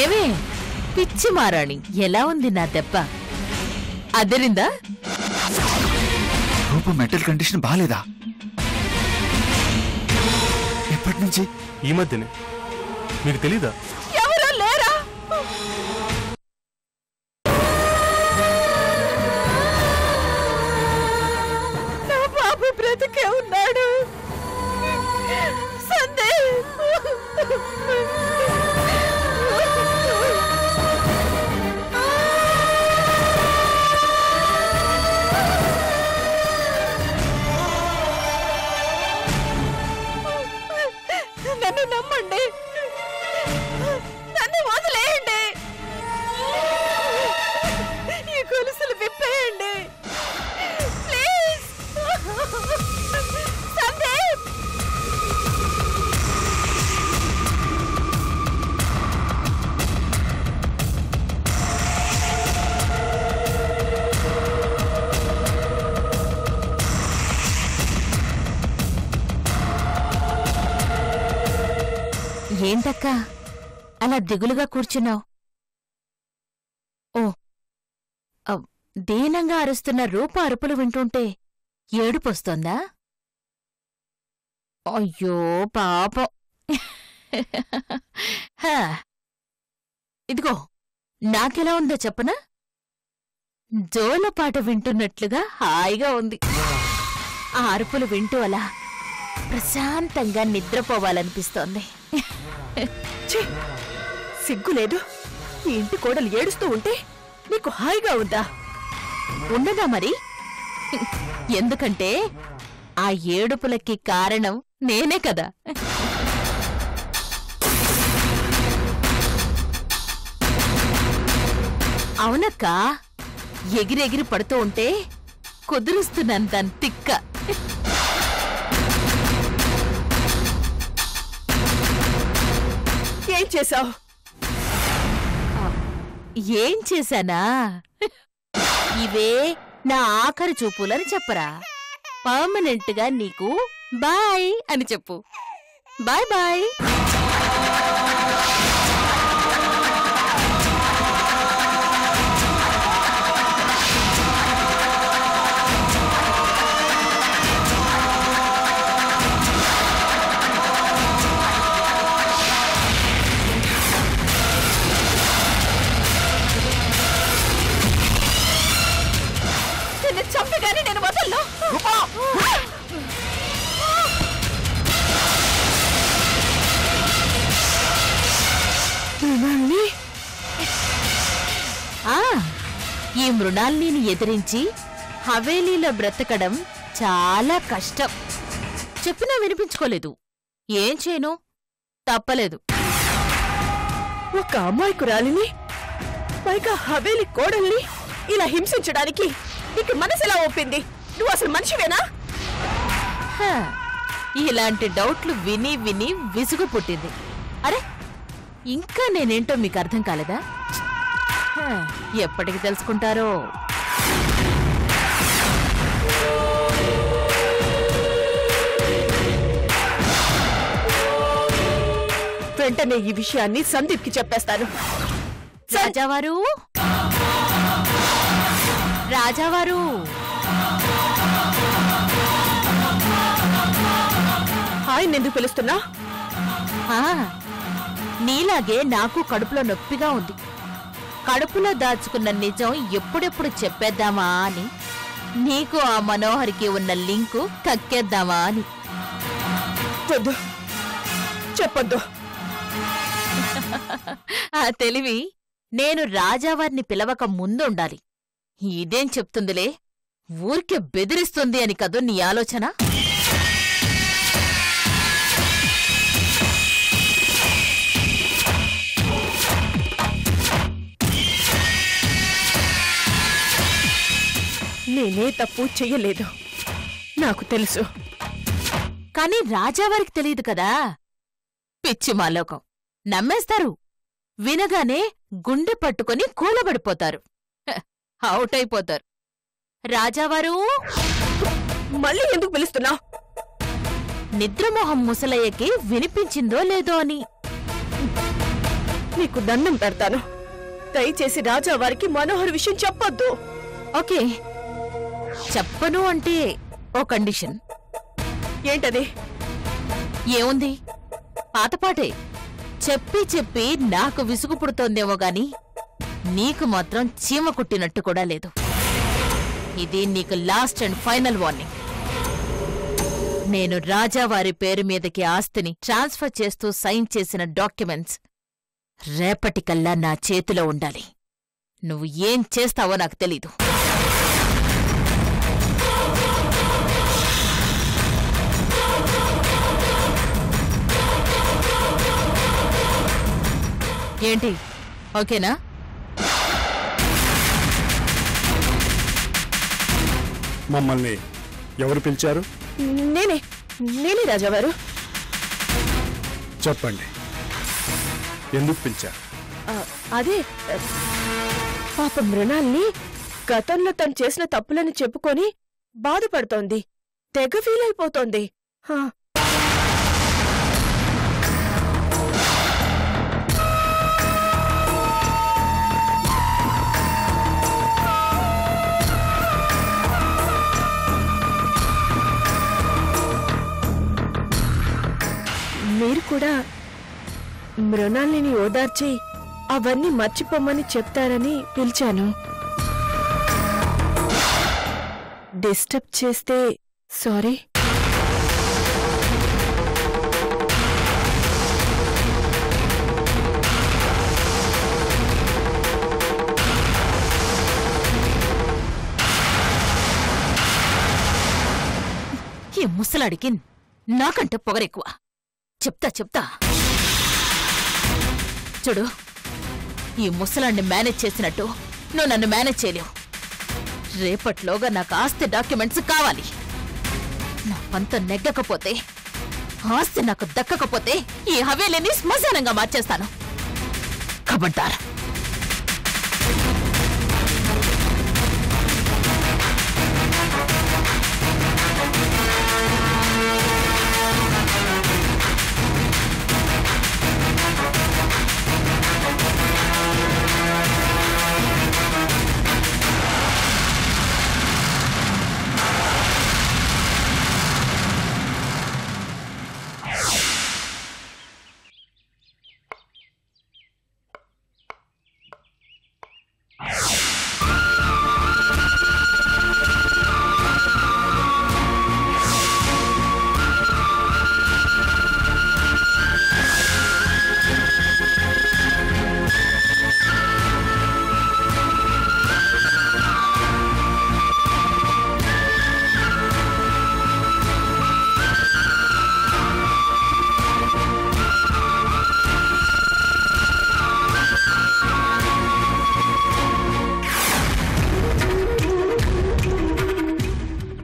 ఏమే పిచ్చి మారాణి, ఎలా ఉంది నా దెబ్బ? అదిరిందా? రూప మెంటల్ కండిషన్ బాలేదా? ఎప్పటి నుంచి? ఈ మధ్యనే. మీకు తెలీదా? ఎవరో లేరా? నా బాబు బ్రతికే ఉన్నాడు. సందీప్, నన్ను నమ్మండి, నన్ను వదిలేయండి, ఈ గొలుసులు విప్పేయండి ప్లీజ్. సందీప్, ఏంటక్కా అలా దిగులుగా కూర్చున్నావు? ఓ, దీనంగా అరుస్తున్న రూప అరుపులు వింటుంటే ఏడుపొస్తోందా? అయ్యో పాపం. ఇదిగో నాకెలా ఉందో చెప్పనా? జోలపాట వింటున్నట్లుగా హాయిగా ఉంది. ఆ అరుపులు వింటూ అలా ప్రశాంతంగా నిద్రపోవాలనిపిస్తోంది. సిగ్గులేదు? ఈ ఇంటి కోడలు ఏడుస్తూ ఉంటే నీకు హాయిగా ఉందా? ఉండదా మరి? ఎందుకంటే ఆ ఏడుపులకి కారణం నేనే కదా. అవునక్కా, ఎగిరెగిరి పడుతూ ఉంటే కుదురుస్తున్నంత తిక్క. ఏం చేశావు? ఏం చేశానా? ఇవే నా ఆఖరి చూపులని చెప్పరా. పర్మనెంట్ గా నీకు బాయ్ అని చెప్పు. Bye bye. చంపగానే నేను వదలను. ఈ మృణాల్ని ఎదిరించి హవేలీలో బ్రతకడం చాలా కష్టం. చెప్పినా వినిపించుకోలేదు. ఏం చేయను, తప్పలేదు. ఒక అమాయకురాలిని, పైగా హవేలీ కోడల్ని ఇలా హింసించడానికి నీకు మనసులా ఒప్పింది? నువ్వు అసలు మనిషివేనా? ఇలాంటి డౌట్లు విని విని విసుగు పుట్టింది. అరే, ఇంకా నేనేంటో మీకు అర్థం కాలేదా? ఎప్పటికి తెలుసుకుంటారో. వెంటనే ఈ విషయాన్ని సందీప్కి చెప్పేస్తాను. రాజావారు, రాజావారు, ఆయన ఎందుకు పిలుస్తున్నా? నీలాగే నాకు కడుపులో నొప్పిగా ఉంది. కడుపులో దాచుకున్న నిజం ఎప్పుడెప్పుడు చెప్పేద్దామా అని, నీకు ఆ మనోహరికి ఉన్న లింకు కక్కేద్దామా అని. చెప్పొద్దు. ఆ తెలివి నేను రాజావారిని పిలవక ముందుండాలి. ఇదేం చెప్తుందిలే, ఊరికే బెదిరిస్తుంది అని కదూ నీ ఆలోచన? నేనే తప్పు చెయ్యలేదు, నాకు తెలుసు. కాని రాజావారికి తెలియదు కదా. పిచ్చి మాలోకం, నమ్మేస్తారు. వినగానే గుండె పట్టుకొని కూలబడిపోతారు, అవుట్ అయిపోతారు. రాజావారు, మళ్ళీ ఎందుకు పిలుస్తున్నావు? నిద్రమోహం ముసలయ్యకి వినిపించిందో లేదో అని. నీకు దండం పెడతాను. దయచేసి రాజా వారికి మనోహర్ విషయం చెప్పొద్దు. ఓకే, చెప్పను అంటే ఓ కండిషన్. ఏంటది? ఏముంది, పాతపాటే. చెప్పి చెప్పి నాకు విసుగు పుడుతోందేమో గాని నీకు మాత్రం చీమ కుట్టినట్టు కూడా లేదు. ఇది నీకు లాస్ట్ అండ్ ఫైనల్ వార్నింగ్. నేను రాజావారి పేరు మీదకి ఆస్తిని ట్రాన్స్ఫర్ చేస్తూ సైన్ చేసిన డాక్యుమెంట్స్ రేపటికల్లా నా చేతిలో ఉండాలి. నువ్వు ఏం చేస్తావో నాకు తెలీదు. ఏంటి, ఓకేనా? మమ్మల్ని ఎవరు పిలిచారు? నేనే రాజావారు. చెప్పండి, ఎందుకు పిలిచారు? అదే పాప మృణాల్ని గతంలో తను చేసిన తప్పులను చెప్పుకొని బాధపడుతోంది. తెగ ఫీల్ అయిపోతోంది. మీరు కూడా మృణాల్ని ఓదార్చి అవన్నీ మర్చిపోమని చెప్తారని పిలిచాను. డిస్టర్బ్ చేస్తే సారీ. ఈ ముసలాడికి నాకంటే పొగరెక్కువ. చెప్తా చూడు, ఈ ముసలాన్ని మేనేజ్ చేసినట్టు నువ్వు నన్ను మేనేజ్ చేయలేవు. రేపట్లోగా నాకు ఆస్తి డాక్యుమెంట్స్ కావాలి. నా పంత నెగ్గకపోతే, ఆస్తి నాకు దక్కకపోతే ఈ హవేలీని శ్మశానంగా మార్చేస్తాను. ఖబర్దార్.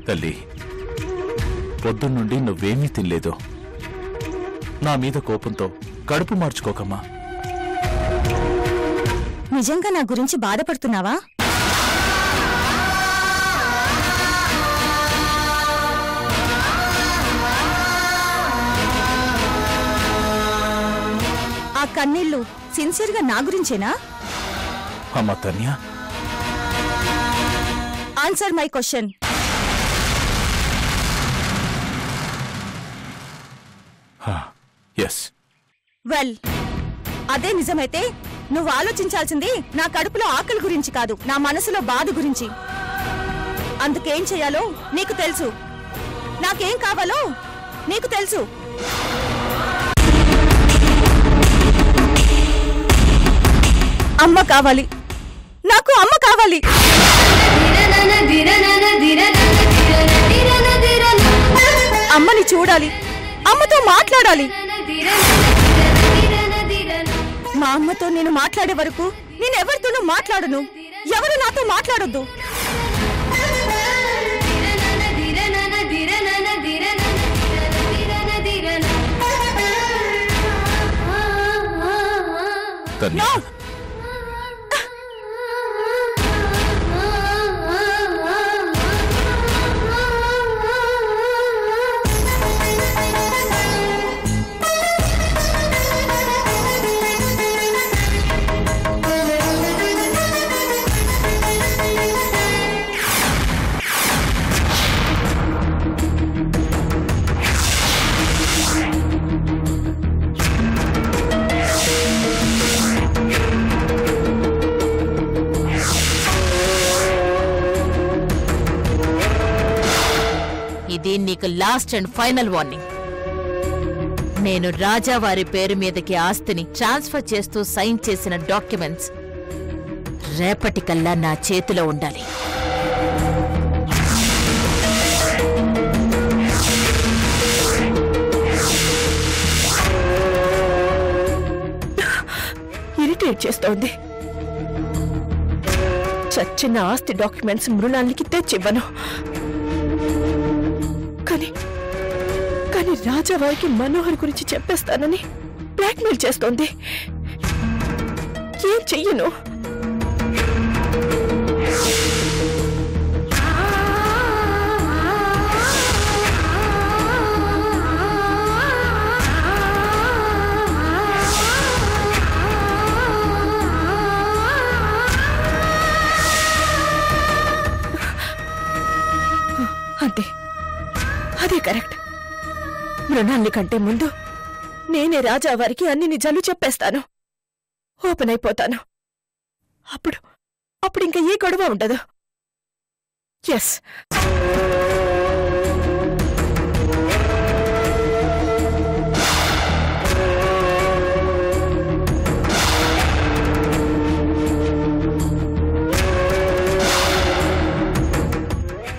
తల్లి, పొద్దున్నుండి నువ్వేమీ తినలేదు. నా మీద కోపంతో కడుపు మార్చుకోకమ్మా. నిజంగా నా గురించి బాధపడుతున్నావా? ఆ కన్నీళ్లు సిన్సియర్గా నా గురించేనా? అమ్మా Tanya, answer my question. Yes. Well, అదే నిజమైతే నువ్వు ఆలోచించాల్సింది నా కడుపులో ఆకలి గురించి కాదు, నా మనసులో బాధ గురించి. అందుకేం చేయాలో నీకు తెలుసు, నాకేం కావాలో నీకు తెలుసు. అమ్మ కావాలి, నాకు అమ్మ కావాలి. అమ్మని చూడాలి, అమ్మతో మాట్లాడాలి. మా అమ్మతో నేను మాట్లాడే వరకు నేనెవరితోనూ మాట్లాడను. ఎవరు నాతో మాట్లాడొద్దు. తన్యా, నీకు లాస్ట్ అండ్ ఫైనల్ వార్నింగ్. నేను రాజావారి పేరు మీదకి ఆస్తిని ట్రాన్స్ఫర్ చేస్తూ సైన్ చేసిన డాక్యుమెంట్స్ రేపటికల్లా నా చేతిలో ఉండాలి. ఇరిటేట్ చేస్తోంది. చచ్చిన ఆస్తి డాక్యుమెంట్స్ మృణాల్నికి తెచ్చివ్వను. కానీ రాజావారికి మనోహర్ గురించి చెప్పేస్తానని బ్లాక్మెయిల్ చేస్తోంది. ఏం చెయ్యను? అంతే, అదే కరెక్ట్. మృణాల్ని కంటే ముందు నేనే రాజావారికి అన్ని నిజాలు చెప్పేస్తాను. ఓపెన్ అయిపోతాను. అప్పుడు ఇంకా ఏ గొడవ ఉండదు. ఎస్,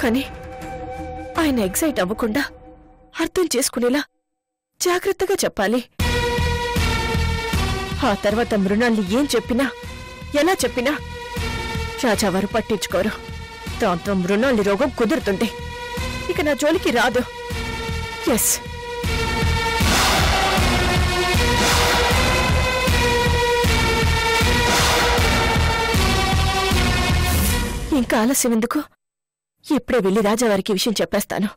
కానీ ఆయన ఎగ్జైట్ అవ్వకుండా అర్థం చేసుకునేలా జాగ్రత్తగా చెప్పాలి. ఆ తర్వాత మృణాల్ని ఏం చెప్పినా ఎలా చెప్పినా రాజావారు పట్టించుకోరు. దాంతో మృణాల్ని రోగం కుదురుతుంది. ఇక నా జోలికి రాదు. ఎస్, ఇంకా ఆలస్యం ఎందుకు? ఇప్పుడే వెళ్ళి రాజావారికి విషయం చెప్పేస్తాను.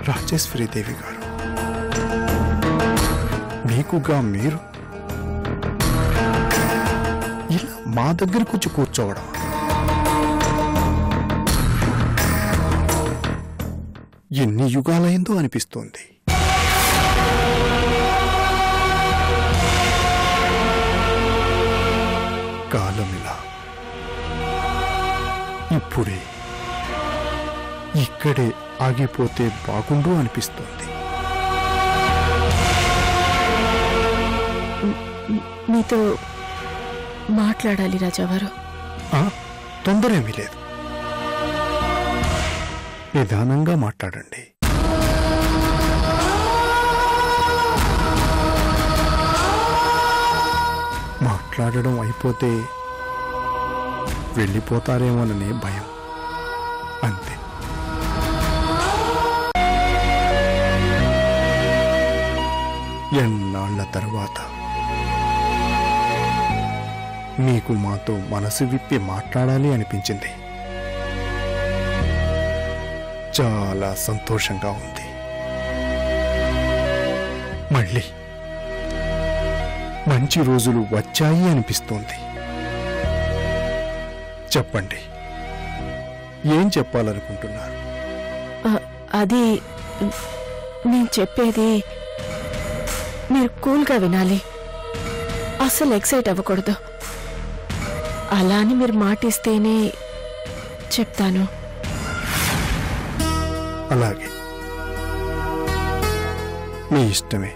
రాజేశ్వరీదేవి గారు, మీకుగా మీరు ఇలా మా దగ్గరకు వచ్చి కూర్చోవడం ఎన్ని యుగాలైందో అనిపిస్తోంది. కాలమిలా ఇప్పుడే ఇక్కడే ఆగిపోతే బాగుండు అనిపిస్తోంది. మీతో మాట్లాడాలి రాజావారు. తొందరేమీ లేదు, నిదానంగా మాట్లాడండి. మాట్లాడడం అయిపోతే వెళ్ళిపోతారేమోననే భయం, అంతే. ఎన్నాళ్ల తర్వాత మీకు మాతో మనసు విప్పి మాట్లాడాలి అనిపించింది. చాలా సంతోషంగా ఉంది. మళ్ళీ మంచి రోజులు వచ్చాయి అనిపిస్తోంది. చెప్పండి, ఏం చెప్పాలనుకుంటున్నారు? అది నేను చెప్పేది మీరు కూల్గా వినాలి. అస్సలు ఎక్సైట్ అవ్వకూడదు. అలా అని మీరు మాటిస్తేనే చెప్తాను. అలాగే, మీ ఇష్టమే.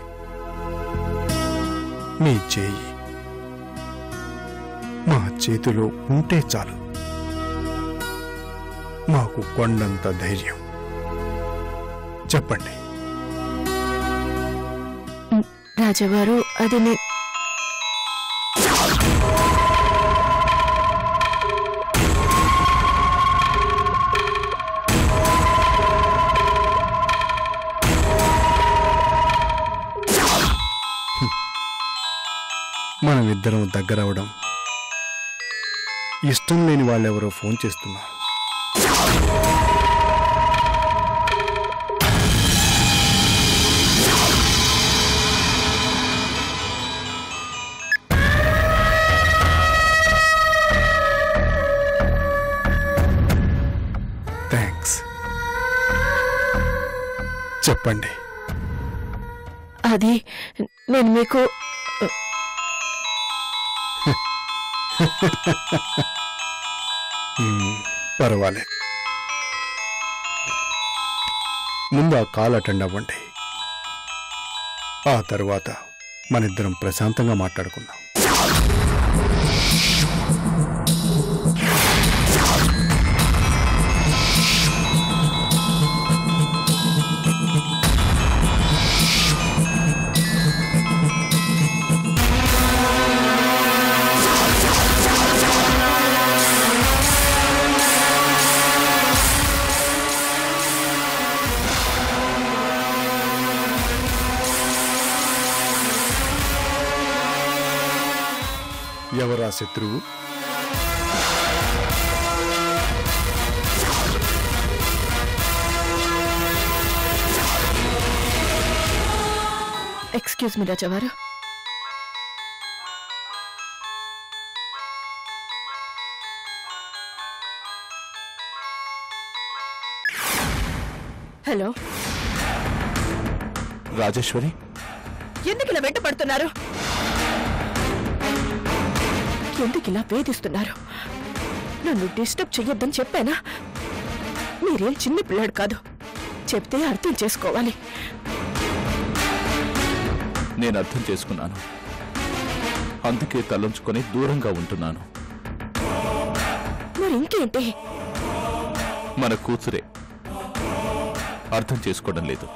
మీ చేయి మా చేతిలో ఉంటే చాలు. మాకు కొండంత ధైర్యం. చెప్పండి రాజావారు, అది మనమిద్దరం దగ్గరవడం ఇష్టం లేని వాళ్ళెవరో ఫోన్ చేస్తున్నారు. థ్యాంక్స్. చెప్పండి. అది నేను మీకు పర్వాలేదు. ముందు ఆ కాల్ అటెండ్ అవ్వండి. ఆ తర్వాత మనిద్దరం ప్రశాంతంగా మాట్లాడుకుందాం. ఎవరా శత్రువు? ఎక్స్క్యూజ్ మీ రాజావారు. హలో, రాజేశ్వరి, ఎందుకు ఇలా వెంట పడుతున్నారు? ఎందుకు ఇలా వేధిస్తున్నారు? నన్ను డిస్టర్బ్ చెయ్యొద్దని చెప్పానా? మీరేం చిన్న పిల్లాడు కాదు, చెప్తే అర్థం చేసుకోవాలి. నేను అర్థం చేసుకున్నాను. అందుకే తలంచుకొని దూరంగా ఉంటున్నాను. మరి ఇంకేంటి? మన కూతురే అర్థం చేసుకోవడం లేదు.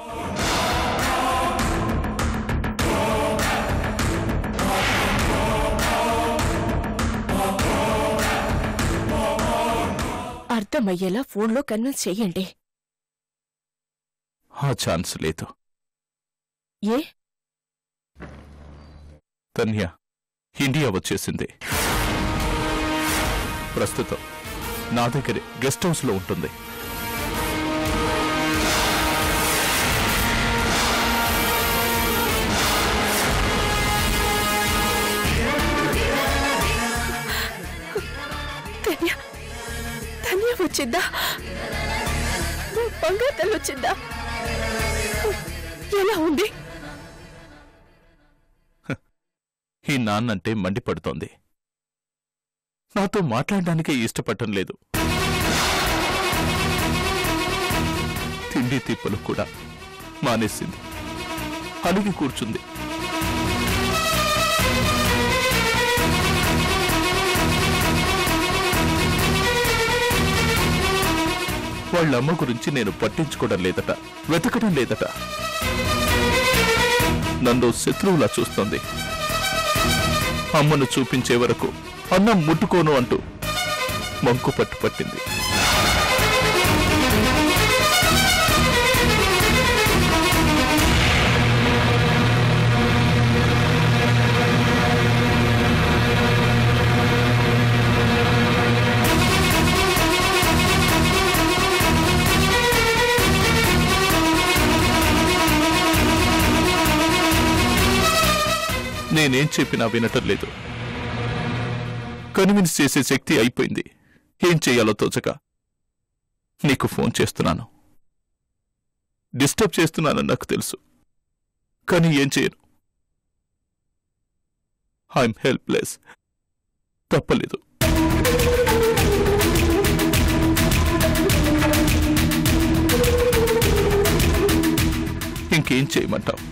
అర్థమయ్యేలా ఫోన్లో కన్విన్స్ చెయ్యండి. ఆ ఛాన్స్ లేదు. ఏ? తన్య ఇండియా వచ్చేసింది. ప్రస్తుతం నా దగ్గరే గెస్ట్ హౌస్ లో ఉంటుంది. తన్య వచ్చిందా? బంగారు తల్లి వచ్చిందా? ఎలా ఉంది? ఈ నాన్నంటే మండిపడుతోంది. నాతో మాట్లాడడానికే ఇష్టపడటం లేదు. తిండి తిప్పలు కూడా మానేసింది. అలిగి కూర్చుంది. వాళ్ళమ్మ గురించి నేను పట్టించుకోవడం లేదట, వెతకడం లేదట. నన్ను శత్రువులా చూస్తోంది. అమ్మను చూపించే వరకు అన్నం ముట్టుకోను అంటూ మంకు పట్టు పట్టింది. నేనేం చెప్పినా వినటం లేదు. కన్విన్స్ చేసే శక్తి అయిపోయింది. ఏం చెయ్యాలో తోచక నీకు ఫోన్ చేస్తున్నాను. డిస్టర్బ్ చేస్తున్నానని నాకు తెలుసు, కానీ ఏం చేయను. I'm helpless. తప్పలేదు. ఇంకేం చేయమంటావు?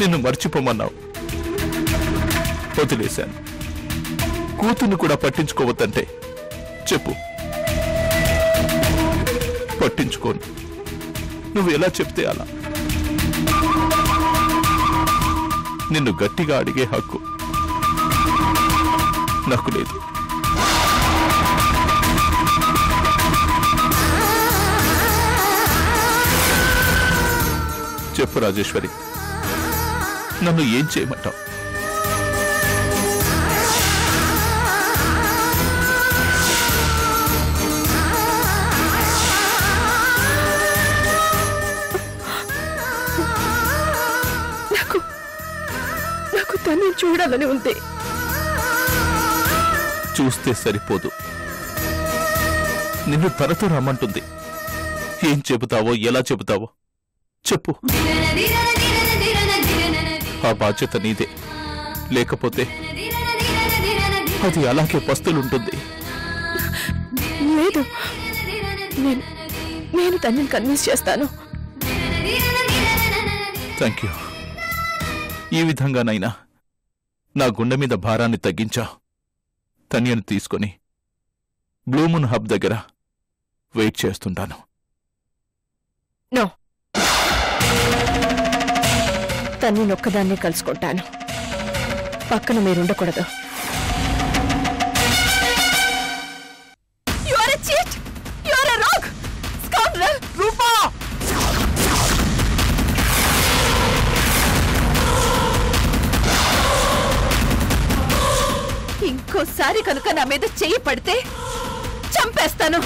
నిన్ను మర్చిపోమన్నావు, వదిలేశాను. కూతుర్ని కూడా పట్టించుకోవద్దంటే చెప్పు, పట్టించుకోను. నువ్వు ఎలా చెప్తే అలా. నిన్ను గట్టిగా అడిగే హక్కు నాకు లేదు. చెప్పు రాజేశ్వరి, నన్ను ఏం చేయమంటావు? నాకు తన్ని చూడాలని ఉంది. చూస్తే సరిపోదు, నిన్ను తనతో రమ్మంటుంది. ఏం చెబుతావో, ఎలా చెబుతావో చెప్పు. ఆ బాధ్యత నీదే. లేకపోతే అది అలాగే పస్తులుంటుంది. లేదు, నేను తన్ని కన్విన్స్ చేస్తాను. Thank you. ఈ విధంగానైనా నా గుండె మీద భారాన్ని తగ్గించా. తన్యను తీసుకొని బ్లూమూన్ హబ్ దగ్గర వెయిట్ చేస్తుంటాను. నో, తన్ని నొక్కదాన్నే కలుసుకుంటాను. పక్కన మీరుండకూడదు. ఇంకోసారి కనుక నా మీద చెయ్యి పడితే చంపేస్తాను.